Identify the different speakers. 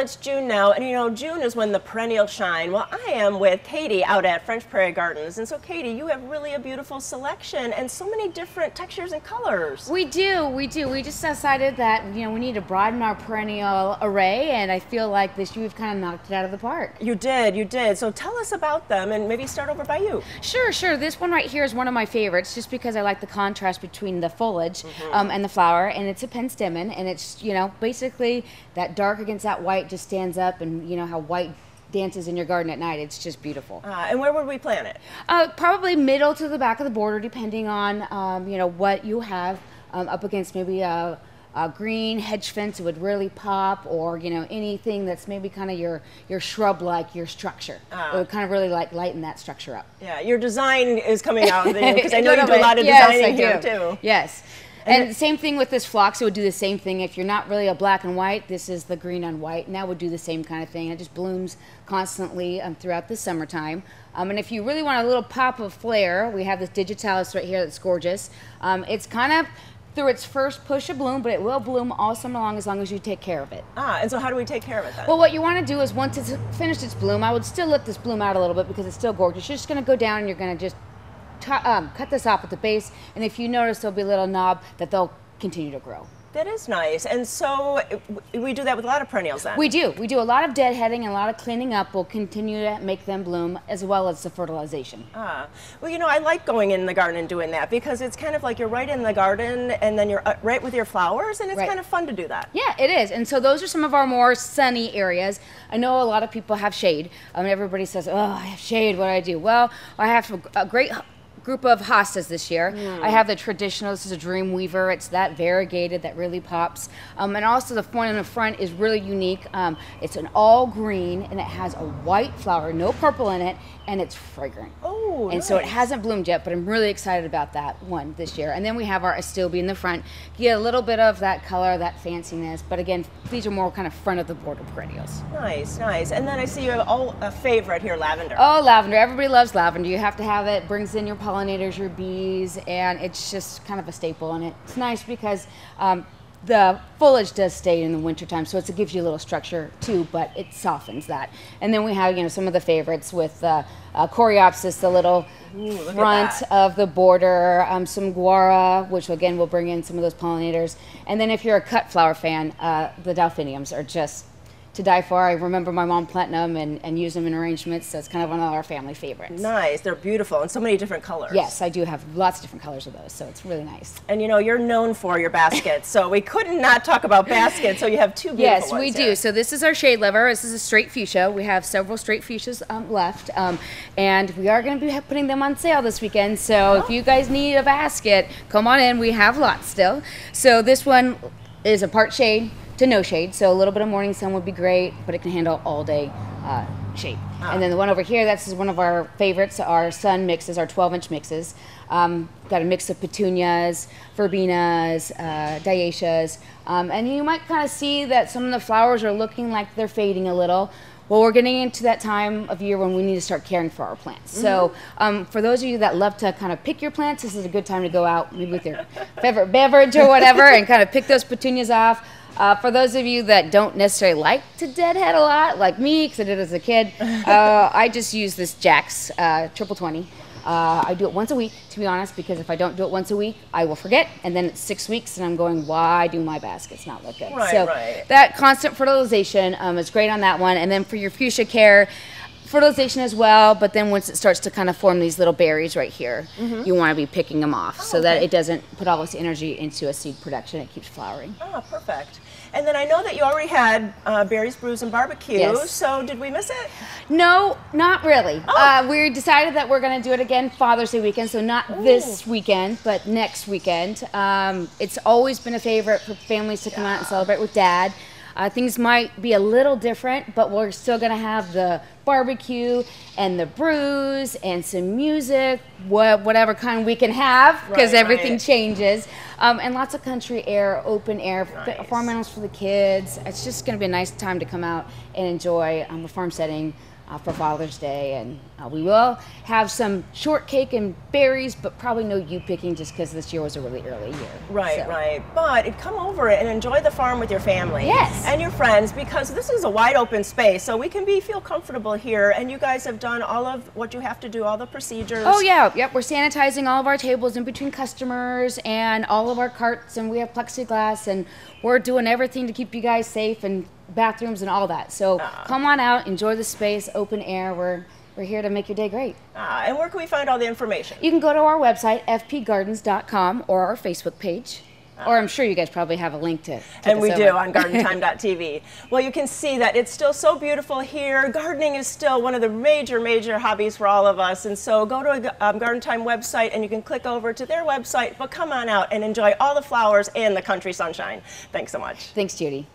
Speaker 1: it's June now, and you know, June is when the perennials shine. Well, I am with Katie out at French Prairie Gardens, and so Katie, you have really a beautiful selection and so many different textures and colors.
Speaker 2: We do. We just decided that, you know, we need to broaden our perennial array, and I feel like this year we've kind of knocked it out of the park.
Speaker 1: You did. So tell us about them, and maybe start over by you.
Speaker 2: Sure. This one right here is one of my favorites, just because I like the contrast between the foliage and the flower, and it's a penstemon, and it's, you know, basically that dark against that white just stands up, and you know how white dances in your garden at night. It's just beautiful.
Speaker 1: And where would we plant it?
Speaker 2: Probably middle to the back of the border, depending on you know what you have up against. Maybe a green hedge fence would really pop, or you know anything that's maybe kind of your shrub like your structure. It would kind of really like lighten that structure up.
Speaker 1: Yeah, your design is coming out because I know you do a lot of designing here too.
Speaker 2: Yes. And same thing with this phlox, it would do the same thing. If you're not really a black and white, this is the green on white, and that would do the same kind of thing. It just blooms constantly throughout the summertime. And if you really want a little pop of flair, we have this digitalis right here that's gorgeous. It's kind of through its first push of bloom, but it will bloom all summer long as you take care of it.
Speaker 1: And so how do we take care of it then?
Speaker 2: Well, what you want to do is once it's finished its bloom, I would still let this bloom out a little bit because it's still gorgeous. You're just going to go down and you're going to just cut this off at the base, and if you notice there'll be a little knob that they'll continue to grow.
Speaker 1: That is nice. And so we do that with a lot of perennials then? We
Speaker 2: do a lot of deadheading and a lot of cleaning up. We'll continue to make them bloom, as well as the fertilization.
Speaker 1: Well, you know, I like going in the garden and doing that because it's kind of like you're right in the garden and then you're right with your flowers, and it's kind of fun to do that.
Speaker 2: Yeah, it is. And so those are some of our more sunny areas. I know a lot of people have shade. Everybody says, oh, I have shade, what do I do? Well, I have a great group of hostas this year. I have the traditional, this is a Dreamweaver. It's that variegated that really pops. And also the one in the front is really unique. It's an all green, and it has a white flower, no purple in it, and it's fragrant.
Speaker 1: Oh,
Speaker 2: and so it hasn't bloomed yet, but I'm really excited about that one this year. And then we have our Astilbe in the front. You get a little bit of that color, that fanciness, but again, these are more kind of front of the border perennials.
Speaker 1: Nice. And then I see you have a favorite here, lavender.
Speaker 2: Oh, lavender. Everybody loves lavender. You have to have it. Brings in your pollinators, your bees, and it's just kind of a staple. And it's nice because the foliage does stay in the wintertime, so it gives you a little structure too, but it softens that. And then we have, you know, some of the favorites with Coreopsis, the little front of the border, some guara, which again will bring in some of those pollinators. And then if you're a cut flower fan, the delphiniums are just to die for. I remember my mom planting them and use them in arrangements, so it's kind of one of our family favorites.
Speaker 1: Nice, they're beautiful and so many different colors.
Speaker 2: Yes, I do have lots of different colors of those, so it's really nice.
Speaker 1: And you know, you're known for your baskets, so we couldn't not talk about baskets, so you have two beautiful ones.
Speaker 2: Yes, we do. So this is our shade lover. This is a straight fuchsia. We have several straight fuchsias left, and we are going to be putting them on sale this weekend, so if you guys need a basket, come on in. We have lots still. So this one is a part shade to no shade, so a little bit of morning sun would be great, but it can handle all day shade. And then the one over here, that's one of our favorites, our sun mixes, our 12-inch mixes. Got a mix of petunias, verbenas, dioecias, and you might kind of see that some of the flowers are looking like they're fading a little. Well, we're getting into that time of year when we need to start caring for our plants. So for those of you that love to kind of pick your plants, this is a good time to go out maybe with your favorite beverage or whatever and kind of pick those petunias off. For those of you that don't necessarily like to deadhead a lot, like me, because I did it as a kid, I just use this Jack's Triple 20. I do it once a week, to be honest, because if I don't do it once a week, I will forget, and then it's 6 weeks, and I'm going, why do my baskets not look good? That constant fertilization is great on that one. And then for your fuchsia care, fertilization as well, but then once it starts to kind of form these little berries right here, you want to be picking them off so that it doesn't put all this energy into a seed production. It keeps flowering.
Speaker 1: Oh, perfect. And then I know that you already had berries, brews, and barbecue. Yes. So did we miss it?
Speaker 2: No, not really. We decided that we're going to do it again Father's Day weekend, so not this weekend, but next weekend. It's always been a favorite for families to come out and celebrate with Dad. Things might be a little different, but we're still going to have the barbecue and the brews and some music, whatever kind we can have, because everything changes. And lots of country air, open air, farm animals for the kids. It's just going to be a nice time to come out and enjoy a farm setting for Father's Day, and we will have some shortcake and berries, but probably no you picking just because this year was a really early year.
Speaker 1: Right,
Speaker 2: So.
Speaker 1: right. But come over and enjoy the farm with your family.
Speaker 2: Yes.
Speaker 1: And your friends, because this is a wide open space, so we can feel comfortable here. And you guys have done all of what you have to do, all the procedures.
Speaker 2: Oh yeah, yep. We're sanitizing all of our tables in between customers and all of our carts, and we have plexiglass, and we're doing everything to keep you guys safe, and bathrooms and all that. So come on out, enjoy the space, open air. We're here to make your day great.
Speaker 1: And where can we find all the information?
Speaker 2: You can go to our website, fpgardens.com, or our Facebook page. Or I'm sure you guys probably have a link to
Speaker 1: And we
Speaker 2: this
Speaker 1: do
Speaker 2: over.
Speaker 1: on gardentime.tv. Well, you can see that it's still so beautiful here. Gardening is still one of the major hobbies for all of us. And so go to a Garden Time website and you can click over to their website. But come on out and enjoy all the flowers and the country sunshine. Thanks so much.
Speaker 2: Thanks, Judy.